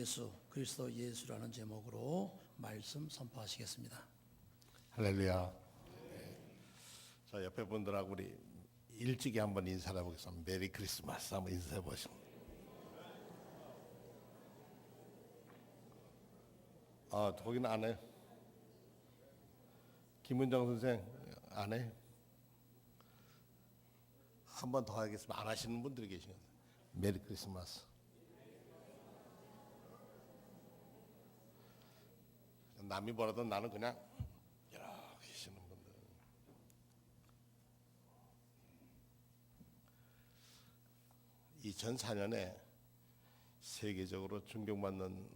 예수, 그리스도 예수라는 제목으로 말씀 선포하시겠습니다. 할렐루야. 자, 옆에 분들하고 우리 일찍이 한번 인사해 보겠습니다. 메리 크리스마스 한번 인사해 보시죠. 거기는 안 해요. 김은정 선생 안 해요. 한 번 더 하겠습니다. 안 하시는 분들이 계시거든요. 메리 크리스마스. 남이 뭐라든 나는 그냥 이렇게 계시는 분들. 2004년에 세계적으로 존경받는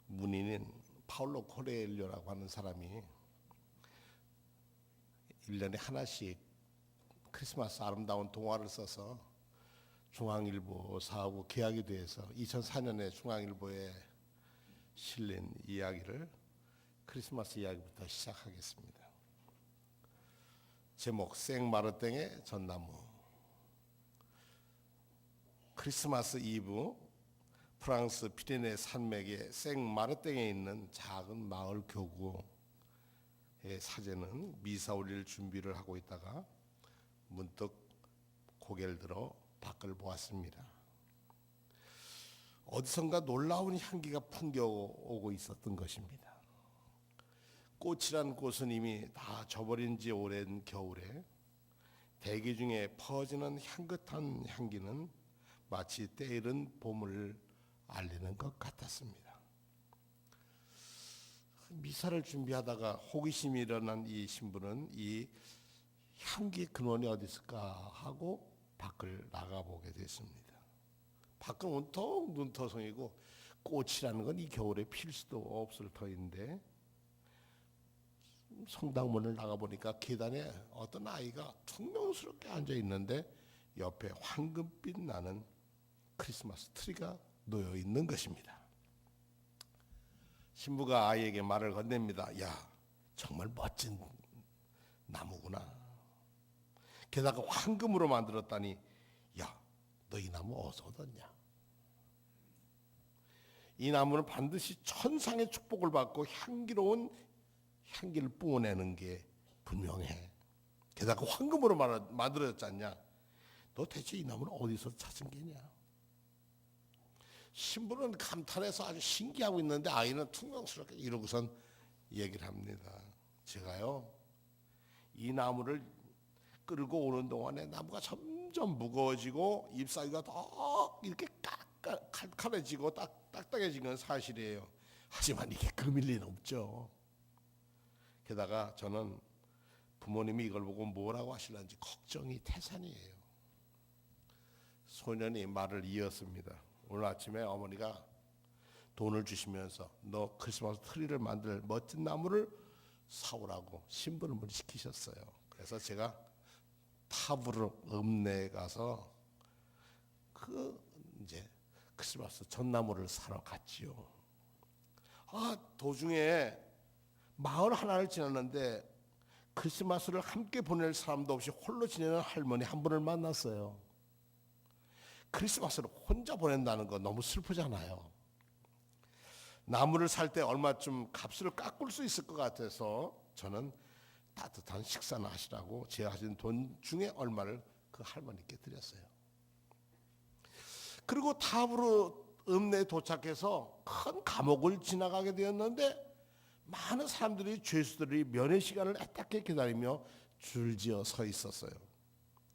문인인 파울로 코레일료라고 하는 사람이 1년에 하나씩 크리스마스 아름다운 동화를 써서 중앙일보 사하고 계약이 돼서 2004년에 중앙일보에 실린 이야기를 크리스마스 이야기부터 시작하겠습니다. 제목 생마르땡의 전나무. 크리스마스 이브 프랑스 피레네 산맥의 생마르땡에 있는 작은 마을 교구의 사제는 미사 올릴 준비를 하고 있다가 문득 고개를 들어 밖을 보았습니다. 어디선가 놀라운 향기가 풍겨오고 있었던 것입니다. 꽃이란 꽃은 이미 다 져버린 지 오랜 겨울에 대기 중에 퍼지는 향긋한 향기는 마치 때이른 봄을 알리는 것 같았습니다. 미사를 준비하다가 호기심이 일어난 이 신부는 이 향기의 근원이 어디 있을까 하고 밖을 나가보게 됐습니다. 밖은 온통 눈터성이고 꽃이라는 건 이 겨울에 필 수도 없을 터인데 성당문을 나가보니까 계단에 어떤 아이가 퉁명스럽게 앉아있는데 옆에 황금빛 나는 크리스마스 트리가 놓여 있는 것입니다. 신부가 아이에게 말을 건넵니다. 야, 정말 멋진 나무구나. 게다가 황금으로 만들었다니, 야, 너 이 나무 어디서 얻었냐? 이 나무는 반드시 천상의 축복을 받고 향기로운 향기를 뿜어내는 게 분명해. 게다가 황금으로 만들어졌지 않냐? 너 대체 이 나무는 어디서 찾은 게냐? 신부는 감탄해서 아주 신기하고 있는데 아이는 퉁명스럽게 이러고선 얘기를 합니다. 제가요, 이 나무를 끌고 오는 동안에 나무가 점점 무거워지고 잎사귀가 더 이렇게 칼칼해지고 딱딱해진 건 사실이에요. 하지만 이게 금일 리는 없죠. 게다가 저는 부모님이 이걸 보고 뭐라고 하실런지 걱정이 태산이에요. 소년이 말을 이었습니다. 오늘 아침에 어머니가 돈을 주시면서 너 크리스마스 트리를 만들 멋진 나무를 사오라고 신부름을 시키셨어요. 그래서 제가 타브르 읍내에 가서 이제 크리스마스 전나무를 사러 갔지요. 도중에 마을 하나를 지났는데 크리스마스를 함께 보낼 사람도 없이 홀로 지내는 할머니 한 분을 만났어요. 크리스마스를 혼자 보낸다는 거 너무 슬프잖아요. 나무를 살 때 얼마쯤 값을 깎을 수 있을 것 같아서 저는 따뜻한 식사나 하시라고 제가 가진 돈 중에 얼마를 그 할머니께 드렸어요. 그리고 타브르 읍내에 도착해서 큰 감옥을 지나가게 되었는데 많은 사람들이 죄수들이 면회 시간을 애타게 기다리며 줄지어 서 있었어요.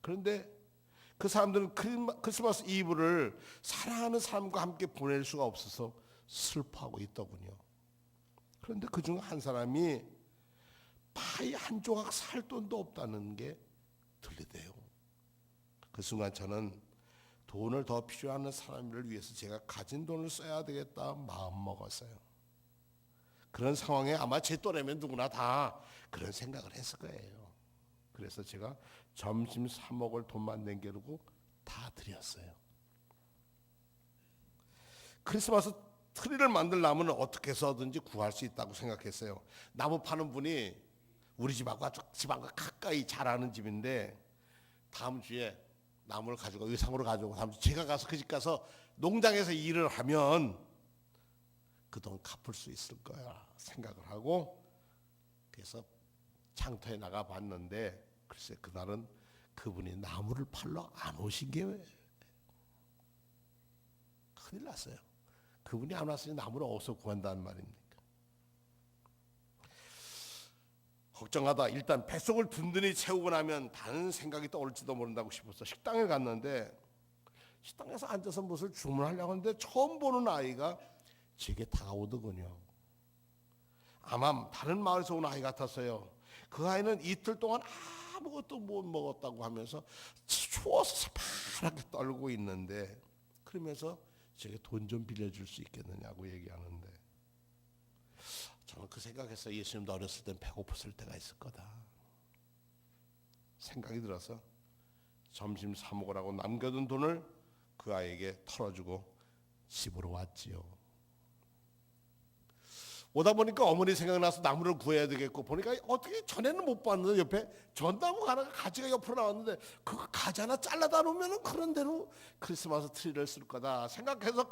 그런데 그 사람들은 크리스마스 이브를 사랑하는 사람과 함께 보낼 수가 없어서 슬퍼하고 있더군요. 그런데 그중 한 사람이 파이 한 조각 살 돈도 없다는 게 들리대요. 그 순간 저는 돈을 더 필요한 사람을 위해서 제가 가진 돈을 써야 되겠다 마음 먹었어요. 그런 상황에 아마 제 또래면 누구나 다 그런 생각을 했을 거예요. 그래서 제가 점심 사 먹을 돈만 남겨두고 다 드렸어요. 크리스마스 트리를 만들 나무는 어떻게 해서든지 구할 수 있다고 생각했어요. 나무 파는 분이 우리 집하고 가까이 잘 아는 집인데 다음 주에 나무를 가지고 의상으로 가지고 제가 가서 그 집 가서 농장에서 일을 하면 그 돈 갚을 수 있을 거야 생각을 하고 그래서 장터에 나가 봤는데 글쎄 그날은 그분이 나무를 팔러 안 오신 게 큰일 났어요. 그분이 안 왔으니 나무를 어디서 구한다는 말입니까? 걱정하다 일단 뱃속을 든든히 채우고 나면 다른 생각이 떠올지도 모른다고 싶어서 식당에 갔는데 식당에서 앉아서 무엇을 주문하려고 하는데 처음 보는 아이가 제게 다가오더군요. 아마 다른 마을에서 온 아이 같았어요. 그 아이는 이틀 동안 아무것도 못 먹었다고 하면서 추워서 파랗게 떨고 있는데 그러면서 제게 돈 좀 빌려줄 수 있겠느냐고 얘기하는데 저는 그 생각해서 예수님도 어렸을 땐 배고팠을 때가 있을 거다 생각이 들어서 점심 사 먹으라고 남겨둔 돈을 그 아이에게 털어주고 집으로 왔지요. 오다 보니까 어머니 생각나서 나무를 구해야 되겠고 보니까 어떻게 전에는 못 봤는데 옆에 전나무 하나가 가지가 옆으로 나왔는데 그 가지 하나 잘라다 놓으면 그런 대로 크리스마스 트리를 쓸 거다 생각해서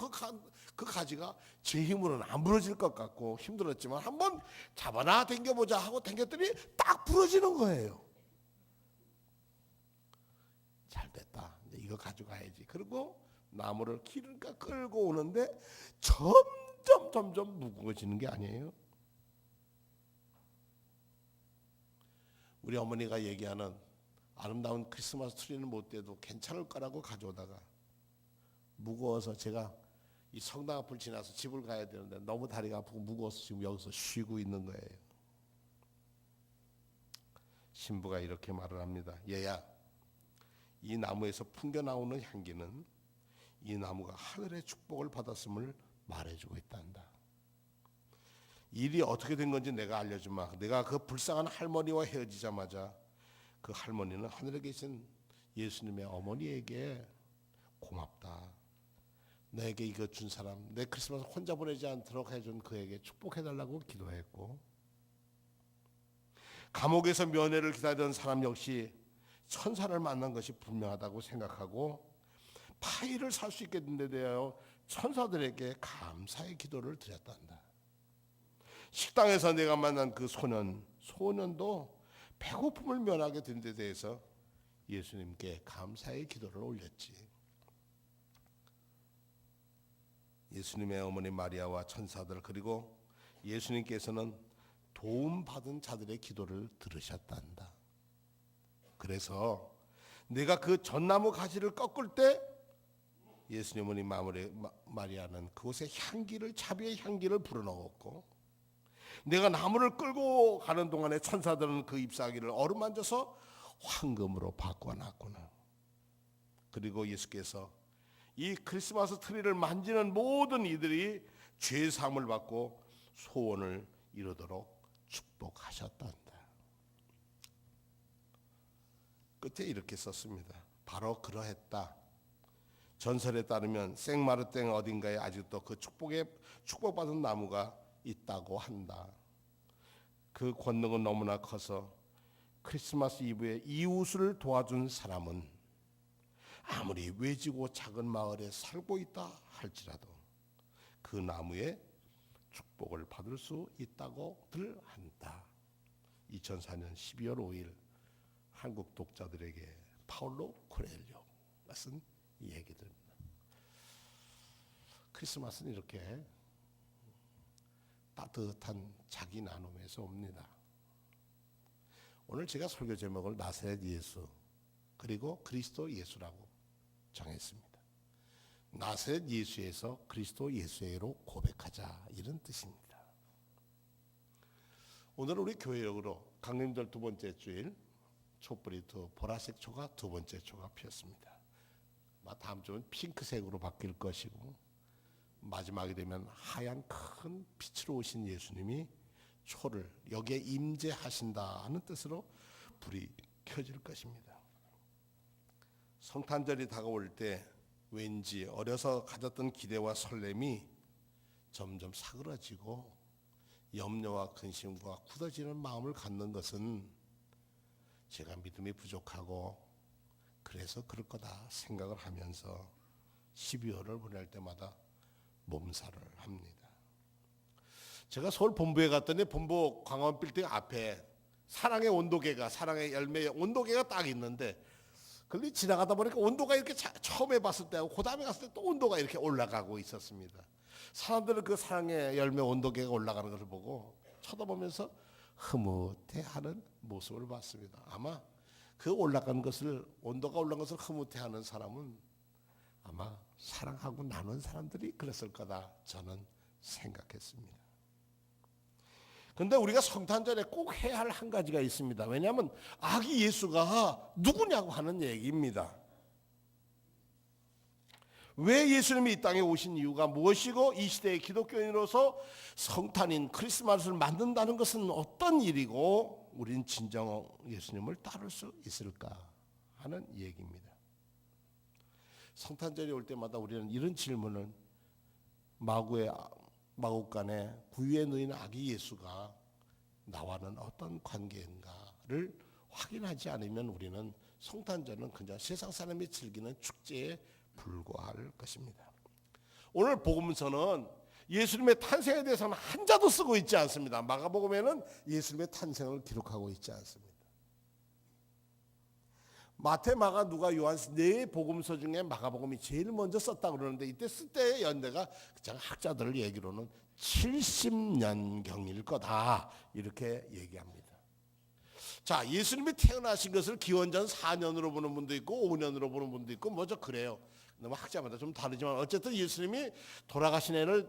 그 가지가 제 힘으로는 안 부러질 것 같고 힘들었지만 한번 잡아나 당겨보자 하고 당겼더니 딱 부러지는 거예요. 잘 됐다. 이제 이거 가져가야지. 그리고 나무를 기름가 끌고 오는데 점점 무거워지는 게 아니에요. 우리 어머니가 얘기하는 아름다운 크리스마스 트리는 못 돼도 괜찮을 거라고 가져오다가 무거워서 제가 이 성당 앞을 지나서 집을 가야 되는데 너무 다리가 아프고 무거워서 지금 여기서 쉬고 있는 거예요. 신부가 이렇게 말을 합니다. 얘야, 이 나무에서 풍겨나오는 향기는 이 나무가 하늘의 축복을 받았음을 말해주고 있단다. 일이 어떻게 된 건지 내가 알려주마. 내가 그 불쌍한 할머니와 헤어지자마자 그 할머니는 하늘에 계신 예수님의 어머니에게 고맙다. 내게 이거 준 사람, 내 크리스마스 혼자 보내지 않도록 해준 그에게 축복해달라고 기도했고 감옥에서 면회를 기다리던 사람 역시 천사를 만난 것이 분명하다고 생각하고 파이를 살 수 있게 된 데 대하여 천사들에게 감사의 기도를 드렸단다. 식당에서 내가 만난 그 소년도 배고픔을 면하게 된 데 대해서 예수님께 감사의 기도를 올렸지. 예수님의 어머니 마리아와 천사들 그리고 예수님께서는 도움받은 자들의 기도를 들으셨단다. 그래서 내가 그 전나무 가지를 꺾을 때 예수님 어머니 마리아는 그곳에 자비의 향기를 불어넣었고 내가 나무를 끌고 가는 동안에 천사들은 그 잎사귀를 어루만져서 황금으로 바꿔놨구나. 그리고 예수께서 이 크리스마스 트리를 만지는 모든 이들이 죄 사함을 받고 소원을 이루도록 축복하셨단다. 끝에 이렇게 썼습니다. 바로 그러했다. 전설에 따르면 생마르땡 어딘가에 아직도 그 축복받은 나무가 있다고 한다. 그 권능은 너무나 커서 크리스마스 이브에 이웃을 도와준 사람은 아무리 외지고 작은 마을에 살고 있다 할지라도 그 나무에 축복을 받을 수 있다고들 한다. 2004년 12월 5일 한국 독자들에게 파울로 코엘료가 쓴 이 얘기들입니다. 크리스마스는 이렇게 따뜻한 자기 나눔에서 옵니다. 오늘 제가 설교 제목을 나사렛 예수 그리고 그리스도 예수라고 정했습니다. 나사렛 예수에서 그리스도 예수로 고백하자 이런 뜻입니다. 오늘 우리 교회역으로 강림절 두 번째 주일 촛불이 보라색 초가 두 번째 초가 피었습니다. 다음 주는 핑크색으로 바뀔 것이고 마지막이 되면 하얀 큰 빛으로 오신 예수님이 초를 여기에 임재하신다는 뜻으로 불이 켜질 것입니다. 성탄절이 다가올 때 왠지 어려서 가졌던 기대와 설렘이 점점 사그라지고 염려와 근심과 굳어지는 마음을 갖는 것은 제가 믿음이 부족하고 그래서 그럴 거다 생각을 하면서 12월을 보낼 때마다 몸살을 합니다. 제가 서울 본부에 갔더니 본부 광화문 빌딩 앞에 사랑의 온도계가, 사랑의 열매의 온도계가 딱 있는데, 그걸 지나가다 보니까 온도가 이렇게 처음에 봤을 때하고 그 다음에 갔을 때 또 온도가 이렇게 올라가고 있었습니다. 사람들은 그 사랑의 열매 온도계가 올라가는 것을 보고 쳐다보면서 흐뭇해하는 모습을 봤습니다. 아마 그 올라간 것을, 온도가 올라간 것을 흐뭇해하는 사람은 아마 사랑하고 나눈 사람들이 그랬을 거다 저는 생각했습니다. 그런데 우리가 성탄절에 꼭 해야 할 한 가지가 있습니다. 왜냐하면 아기 예수가 누구냐고 하는 얘기입니다. 왜 예수님이 이 땅에 오신 이유가 무엇이고, 이 시대의 기독교인으로서 성탄인 크리스마스를 만든다는 것은 어떤 일이고, 우린 진정 예수님을 따를 수 있을까 하는 얘기입니다. 성탄절이 올 때마다 우리는 이런 질문을, 마구간에 구유에 누인 아기 예수가 나와는 어떤 관계인가를 확인하지 않으면 우리는 성탄절은 그냥 세상 사람이 즐기는 축제에 불과할 것입니다. 오늘 복음서는 예수님의 탄생에 대해서는 한자도 쓰고 있지 않습니다. 마가복음에는 예수님의 탄생을 기록하고 있지 않습니다. 마태, 마가, 누가, 요한 네 복음서 중에 마가복음이 제일 먼저 썼다고 그러는데, 이때 쓸 때의 연대가 제가 학자들 얘기로는 70년경일 거다 이렇게 얘기합니다. 자, 예수님이 태어나신 것을 기원전 4년으로 보는 분도 있고 5년으로 보는 분도 있고 뭐죠, 그래요. 너무 학자마다 좀 다르지만 어쨌든 예수님이 돌아가신 해를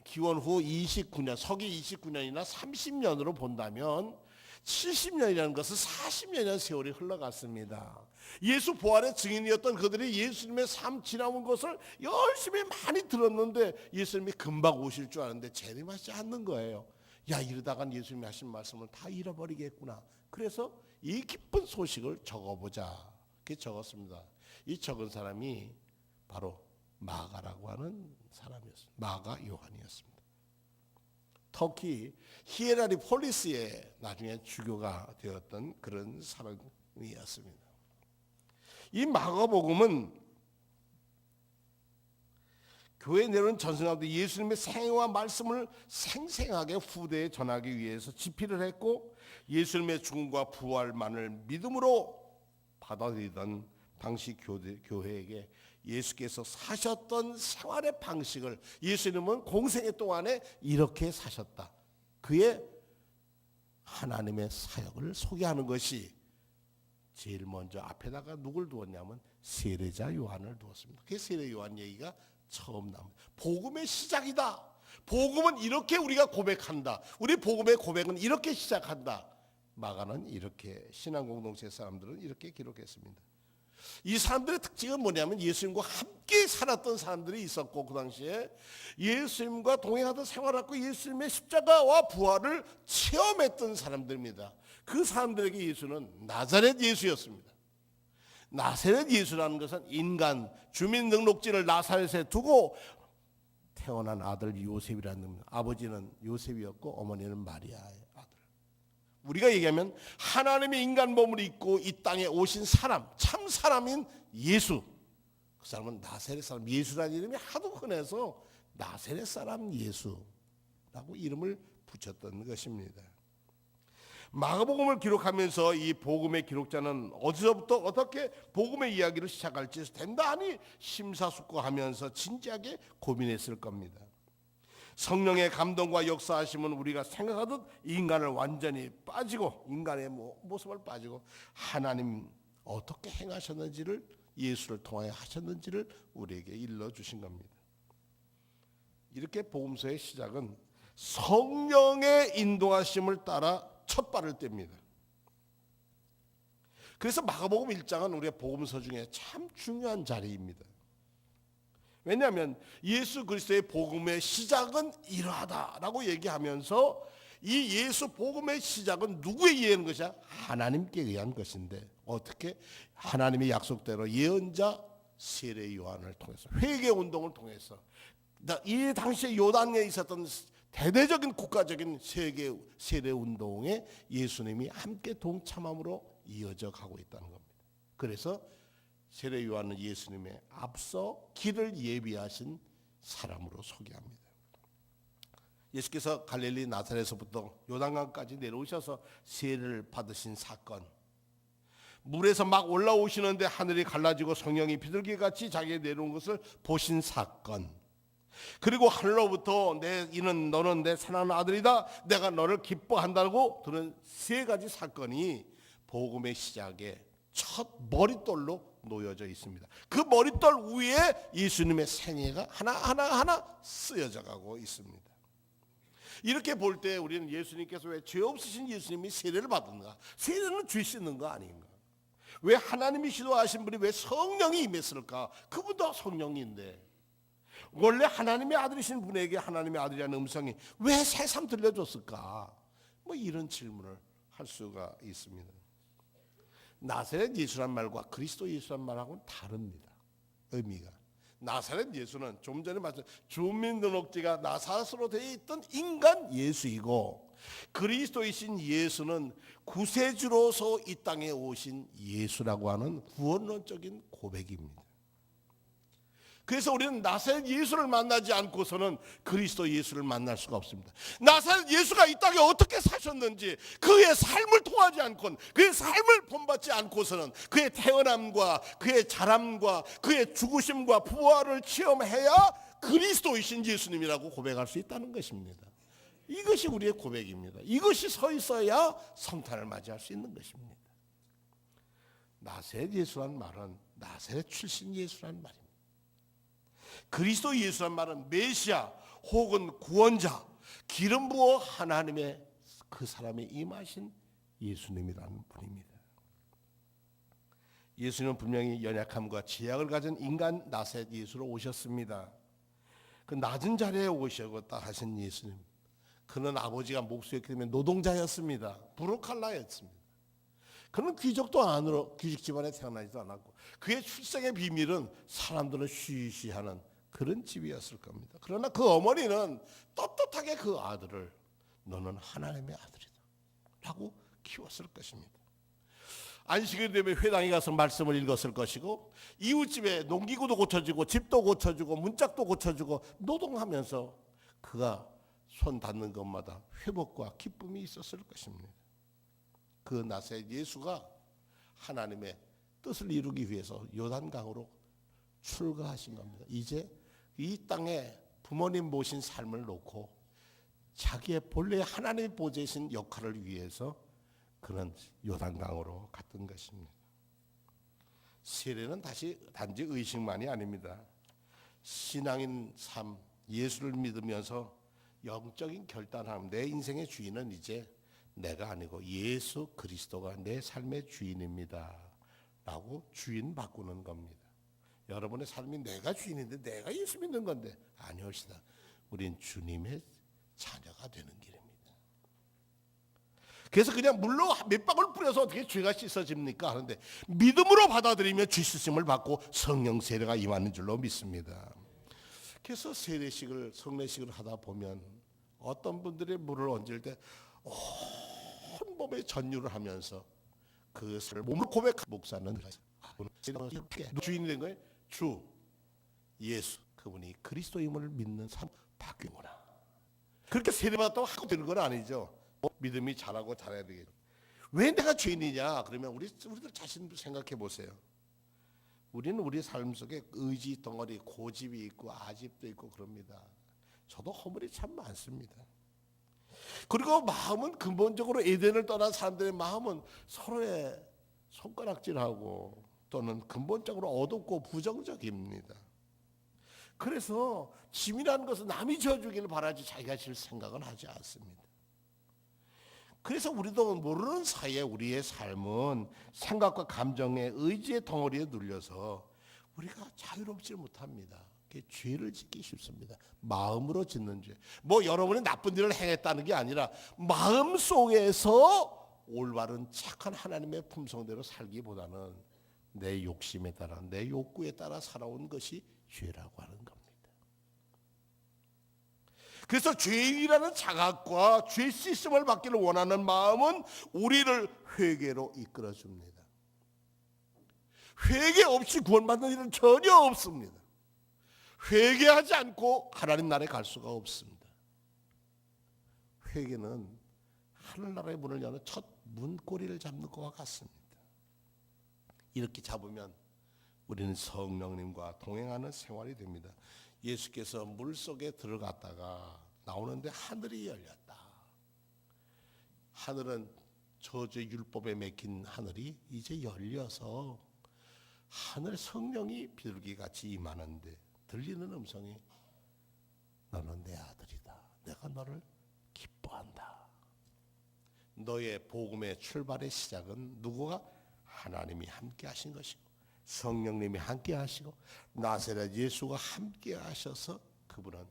기원 후 29년, 서기 29년이나 30년으로 본다면 70년이라는 것은 40년이라는 세월이 흘러갔습니다. 예수 부활의 증인이었던 그들이 예수님의 삶 지나온 것을 열심히 많이 들었는데 예수님이 금방 오실 줄 아는데 재림하지 않는 거예요. 야, 이러다간 예수님이 하신 말씀을 다 잃어버리겠구나. 그래서 이 기쁜 소식을 적어보자. 그렇게 적었습니다. 이 적은 사람이 바로 마가라고 하는 사람이었습니다. 마가 요한이었습니다. 터키 히에라리폴리스에 나중에 주교가 되었던 그런 사람이었습니다. 이 마가복음은 교회 내려온 전승 가운데 예수님의 생애와 말씀을 생생하게 후대에 전하기 위해서 집필을 했고, 예수님의 죽음과 부활만을 믿음으로 받아들이던 당시 교회에게 예수께서 사셨던 생활의 방식을, 예수님은 공생애 동안에 이렇게 사셨다, 그의 하나님의 사역을 소개하는 것이 제일 먼저 앞에다가 누굴 두었냐면 세례자 요한을 두었습니다. 그 세례 요한 얘기가 처음 나옵니다. 복음의 시작이다. 복음은 이렇게 우리가 고백한다. 우리 복음의 고백은 이렇게 시작한다. 마가는 이렇게, 신앙 공동체 사람들은 이렇게 기록했습니다. 이 사람들의 특징은 뭐냐면 예수님과 함께 살았던 사람들이 있었고, 그 당시에 예수님과 동행하던 생활하고 예수님의 십자가와 부활을 체험했던 사람들입니다. 그 사람들에게 예수는 나사렛 예수였습니다. 나사렛 예수라는 것은 인간 주민등록지를 나사렛에 두고 태어난 아들 요셉이라는, 아버지는 요셉이었고 어머니는 마리아의 아들. 우리가 얘기하면 하나님의 인간 몸을 입고 이 땅에 오신 사람, 참 사람인 예수. 그 사람은 나사렛 사람, 예수라는 이름이 하도 흔해서 나사렛 사람 예수라고 이름을 붙였던 것입니다. 마가복음을 기록하면서 이 복음의 기록자는 어디서부터 어떻게 복음의 이야기를 시작할지 대단히 심사숙고하면서 진지하게 고민했을 겁니다. 성령의 감동과 역사하심은 우리가 생각하듯 인간을 완전히 빠지고, 인간의 모습을 빠지고 하나님 어떻게 행하셨는지를, 예수를 통하여 하셨는지를 우리에게 일러주신 겁니다. 이렇게 복음서의 시작은 성령의 인도하심을 따라 첫 발을 뗍니다. 그래서 마가복음 1장은 우리의 복음서 중에 참 중요한 자리입니다. 왜냐하면 예수 그리스도의 복음의 시작은 이러하다라고 얘기하면서 이 예수 복음의 시작은 누구에 의한 것이야? 하나님께 의한 것인데, 어떻게? 하나님의 약속대로 예언자 세례 요한을 통해서, 회개 운동을 통해서, 이 당시에 요단에 있었던 대대적인 국가적인 세례 운동에 예수님이 함께 동참함으로 이어져 가고 있다는 겁니다. 그래서 세례 요한은 예수님의 앞서 길을 예비하신 사람으로 소개합니다. 예수께서 갈릴리 나사렛에서부터 요단강까지 내려오셔서 세례를 받으신 사건, 물에서 막 올라오시는데 하늘이 갈라지고 성령이 비둘기같이 자기에 내려온 것을 보신 사건, 그리고 하늘로부터 너는 내 사랑하는 아들이다, 내가 너를 기뻐한다고 들은 세 가지 사건이 복음의 시작에 첫 머릿돌로 놓여져 있습니다. 그 머릿돌 위에 예수님의 생애가 하나하나 쓰여져 가고 있습니다. 이렇게 볼 때 우리는 예수님께서 왜 죄 없으신 예수님이 세례를 받았는가? 세례는 죄 씻는 거 아닌가? 왜 하나님이 시도하신 분이 왜 성령이 임했을까? 그분도 성령인데 원래 하나님의 아들이신 분에게 하나님의 아들이라는 음성이 왜 새삼 들려줬을까? 뭐 이런 질문을 할 수가 있습니다. 나사렛 예수란 말과 그리스도 예수란 말하고는 다릅니다. 의미가. 나사렛 예수는 좀 전에 말씀 주민등록지가 나사렛으로 되어 있던 인간 예수이고, 그리스도이신 예수는 구세주로서 이 땅에 오신 예수라고 하는 구원론적인 고백입니다. 그래서 우리는 나사렛 예수를 만나지 않고서는 그리스도 예수를 만날 수가 없습니다. 나사렛 예수가 이 땅에 어떻게 사셨는지 그의 삶을 통하지 않고는, 그의 삶을 본받지 않고서는 그의 태어남과 그의 자람과 그의 죽으심과 부활을 체험해야 그리스도이신 예수님이라고 고백할 수 있다는 것입니다. 이것이 우리의 고백입니다. 이것이 서 있어야 성탄을 맞이할 수 있는 것입니다. 나사렛 예수란 말은 나사렛 출신 예수란 말입니다. 그리스도 예수란 말은 메시아 혹은 구원자, 기름 부어 하나님의 그 사람에 임하신 예수님이라는 분입니다. 예수님은 분명히 연약함과 죄악을 가진 인간 나사렛 예수로 오셨습니다. 그 낮은 자리에 오셨다 하신 예수님, 그는 아버지가 목수였기 때문에 노동자였습니다. 부르칼라였습니다. 그는 귀족도 안으로 귀족 집안에 태어나지도 않았고, 그의 출생의 비밀은 사람들은 쉬쉬하는 그런 집이었을 겁니다. 그러나 그 어머니는 떳떳하게 그 아들을 너는 하나님의 아들이다 라고 키웠을 것입니다. 안식일 되면 회당에 가서 말씀을 읽었을 것이고, 이웃집에 농기구도 고쳐주고 집도 고쳐주고 문짝도 고쳐주고 노동하면서 그가 손 닿는 것마다 회복과 기쁨이 있었을 것입니다. 그 나사렛 예수가 하나님의 뜻을 이루기 위해서 요단강으로 출가하신 겁니다. 이제 이 땅에 부모님 모신 삶을 놓고 자기의 본래 하나님의 보좌이신 역할을 위해서 그는 요단강으로 갔던 것입니다. 세례는 단지 의식만이 아닙니다. 신앙인 삶, 예수를 믿으면서 영적인 결단함, 내 인생의 주인은 이제 내가 아니고 예수 그리스도가 내 삶의 주인입니다 라고 주인 바꾸는 겁니다. 여러분의 삶이 내가 주인인데 내가 예수 믿는 건데, 아니옵시다. 우린 주님의 자녀가 되는 길입니다. 그래서 그냥 물로 몇 방울 뿌려서 어떻게 죄가 씻어집니까 하는데, 믿음으로 받아들이며 죄 씻음을 받고 성령 세례가 임하는 줄로 믿습니다. 그래서 세례식을, 성례식을 하다 보면 어떤 분들이 물을 얹을 때 온몸에 전율을 하면서 그것을 몸으로 고백한 목사는 주인이 된 거예요. 주 예수, 그분이 그리스도임을 믿는 사람 바뀌구나. 그렇게 세례받았다고 하고 되는 건 아니죠. 믿음이 잘하고 잘해야 되겠죠. 왜 내가 죄인이냐? 그러면 우리들 자신 생각해 보세요. 우리는 우리 삶 속에 의지 덩어리, 고집이 있고 아집도 있고 그럽니다. 저도 허물이 참 많습니다. 그리고 마음은 근본적으로 에덴을 떠난 사람들의 마음은 서로의 손가락질하고 또는 근본적으로 어둡고 부정적입니다. 그래서 짐이라는 것은 남이 지어주기를 바라지 자기가 질 생각은 하지 않습니다. 그래서 우리도 모르는 사이에 우리의 삶은 생각과 감정의 의지의 덩어리에 눌려서 우리가 자유롭지 못합니다. 죄를 짓기 쉽습니다. 마음으로 짓는 죄. 뭐 여러분이 나쁜 일을 행했다는 게 아니라 마음 속에서 올바른 착한 하나님의 품성대로 살기보다는 내 욕심에 따라, 내 욕구에 따라 살아온 것이 죄라고 하는 겁니다. 그래서 죄인이라는 자각과 죄 씻음을 받기를 원하는 마음은 우리를 회개로 이끌어줍니다. 회개 없이 구원받는 일은 전혀 없습니다. 회개하지 않고 하나님 나라에 갈 수가 없습니다. 회개는 하늘나라의 문을 여는 첫 문고리를 잡는 것과 같습니다. 이렇게 잡으면 우리는 성령님과 동행하는 생활이 됩니다. 예수께서 물속에 들어갔다가 나오는데 하늘이 열렸다. 하늘은 저주 율법에 맥힌 하늘이 이제 열려서 하늘 성령이 비둘기같이 임하는데 들리는 음성이 너는 내 아들이다. 내가 너를 기뻐한다. 너의 복음의 출발의 시작은 누구가? 하나님이 함께 하신 것이고 성령님이 함께 하시고 나사렛 예수가 함께 하셔서 그분은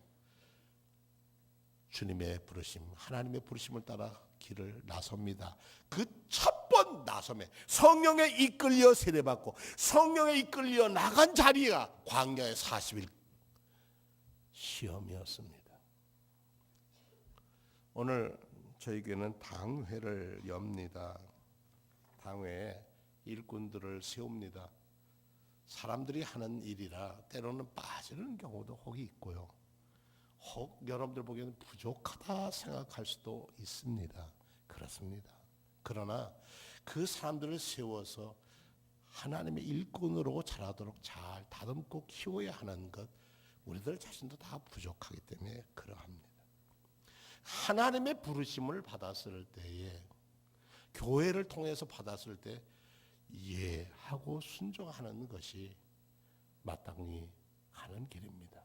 주님의 부르심, 하나님의 부르심을 따라 길을 나섭니다. 그 첫 번 나섬에 성령에 이끌려 세례받고 성령에 이끌려 나간 자리가 광야의 40일 시험이었습니다. 오늘 저희 교회는 당회를 엽니다. 당회에 일꾼들을 세웁니다. 사람들이 하는 일이라 때로는 빠지는 경우도 혹 있고요. 혹 여러분들 보기에는 부족하다 생각할 수도 있습니다. 그렇습니다. 그러나 그 사람들을 세워서 하나님의 일꾼으로 자라도록 잘 다듬고 키워야 하는 것, 우리들 자신도 다 부족하기 때문에 그러합니다. 하나님의 부르심을 받았을 때에, 교회를 통해서 받았을 때 이해하고 순종하는 것이 마땅히 가는 길입니다.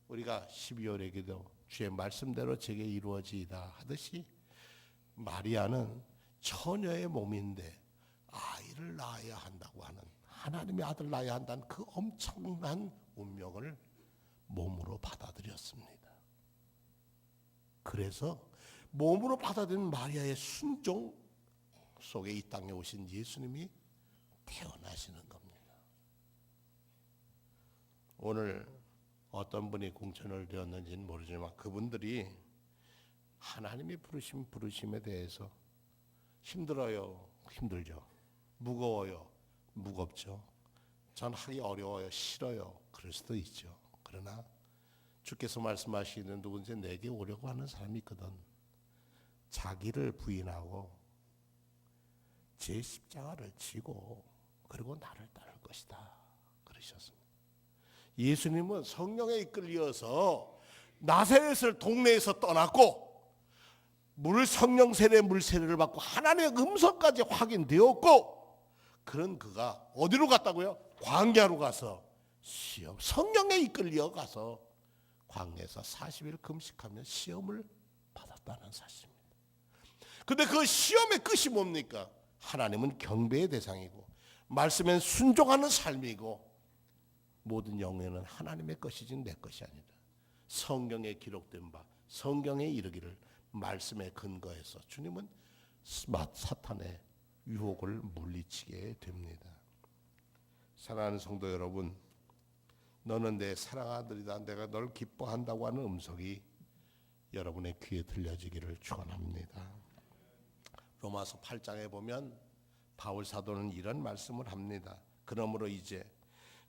우리가 12월의 기도 주의 말씀대로 제게 이루어지이다 하듯이 마리아는 처녀의 몸인데 아이를 낳아야 한다고 하는, 하나님의 아들 낳아야 한다는 그 엄청난 운명을 몸으로 받아들였습니다. 그래서 몸으로 받아들인 마리아의 순종 속에 이 땅에 오신 예수님이 태어나시는 겁니다. 오늘 어떤 분이 공천을 되었는지는 모르지만 그분들이 하나님의 부르심에 대해서 힘들어요, 힘들죠. 무거워요, 무겁죠. 전 하기 어려워요, 싫어요, 그럴 수도 있죠. 그러나 주께서 말씀하시는 누군지 내게 오려고 하는 사람이 있거든. 자기를 부인하고 제 십자가를 지고 그리고 나를 따를 것이다 그러셨습니다. 예수님은 성령에 이끌려서 나사렛을 동네에서 떠났고 성령 세례 물 세례를 받고 하나님의 음성까지 확인되었고, 그런 그가 어디로 갔다고요? 광야로 가서 시험, 성령에 이끌려 가서 광야에서 40일 금식하며 시험을 받았다는 사실입니다. 근데 그 시험의 끝이 뭡니까? 하나님은 경배의 대상이고 말씀엔 순종하는 삶이고 모든 영예는 하나님의 것이지 내 것이 아니다. 성경에 기록된 바, 성경에 이르기를 말씀에 근거해서 주님은 사탄의 유혹을 물리치게 됩니다. 사랑하는 성도 여러분, 너는 내 사랑하는 아들이다, 내가 널 기뻐한다고 하는 음성이 여러분의 귀에 들려지기를 축원합니다. 로마서 8장에 보면 바울 사도는 이런 말씀을 합니다. 그러므로 이제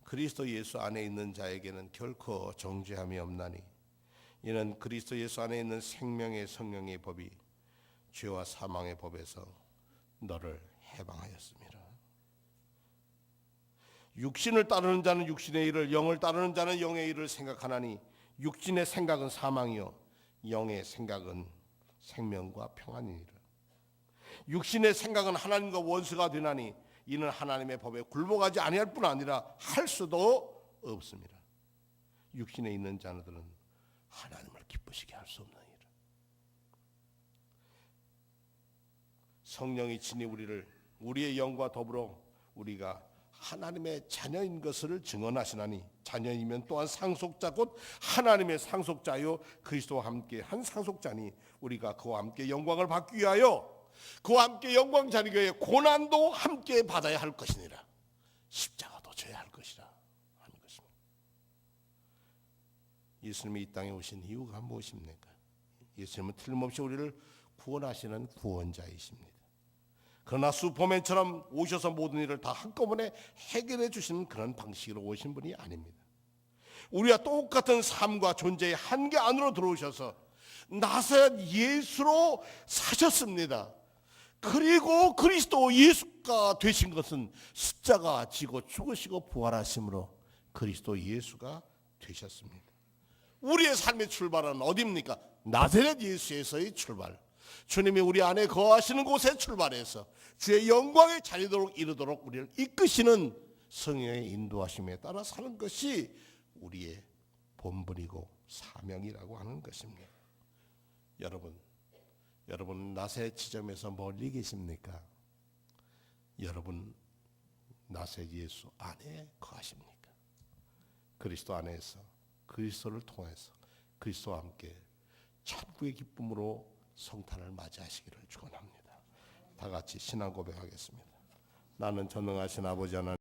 그리스도 예수 안에 있는 자에게는 결코 정죄함이 없나니 이는 그리스도 예수 안에 있는 생명의 성령의 법이 죄와 사망의 법에서 너를 해방하였습니다. 육신을 따르는 자는 육신의 일을, 영을 따르는 자는 영의 일을 생각하나니 육신의 생각은 사망이요 영의 생각은 생명과 평안이니라. 육신의 생각은 하나님과 원수가 되나니 이는 하나님의 법에 굴복하지 아니할 뿐 아니라 할 수도 없습니다. 육신에 있는 자들은 하나님을 기쁘시게 할 수 없는 일. 성령이 친히 우리의 영과 더불어 우리가 하나님의 자녀인 것을 증언하시나니 자녀이면 또한 상속자 곧 하나님의 상속자요 그리스도와 함께 한 상속자니 우리가 그와 함께 영광을 받기 위하여 그와 함께 영광 자리교회 고난도 함께 받아야 할 것이니라. 십자가도 져야 할 것이라 하는 것입니다. 예수님이 이 땅에 오신 이유가 무엇입니까? 예수님은 틀림없이 우리를 구원하시는 구원자이십니다. 그러나 슈퍼맨처럼 오셔서 모든 일을 다 한꺼번에 해결해 주시는 그런 방식으로 오신 분이 아닙니다. 우리와 똑같은 삶과 존재의 한계 안으로 들어오셔서 나사렛 예수로 사셨습니다. 그리고 그리스도 예수가 되신 것은 십자가 지고 죽으시고 부활하심으로 그리스도 예수가 되셨습니다. 우리의 삶의 출발은 어디입니까? 나사렛 예수에서의 출발. 주님이 우리 안에 거하시는 곳에 출발해서 주의 영광에 자리도록 이르도록 우리를 이끄시는 성령의 인도하심에 따라 사는 것이 우리의 본분이고 사명이라고 하는 것입니다. 여러분 나사렛 지점에서 멀리 계십니까? 여러분 나사렛 예수 안에 거하십니까? 그리스도 안에서 그리스도를 통해서 그리스도와 함께 천국의 기쁨으로 성탄을 맞이하시기를 축원합니다. 다 같이 신앙 고백하겠습니다. 나는 전능하신 아버지 하나님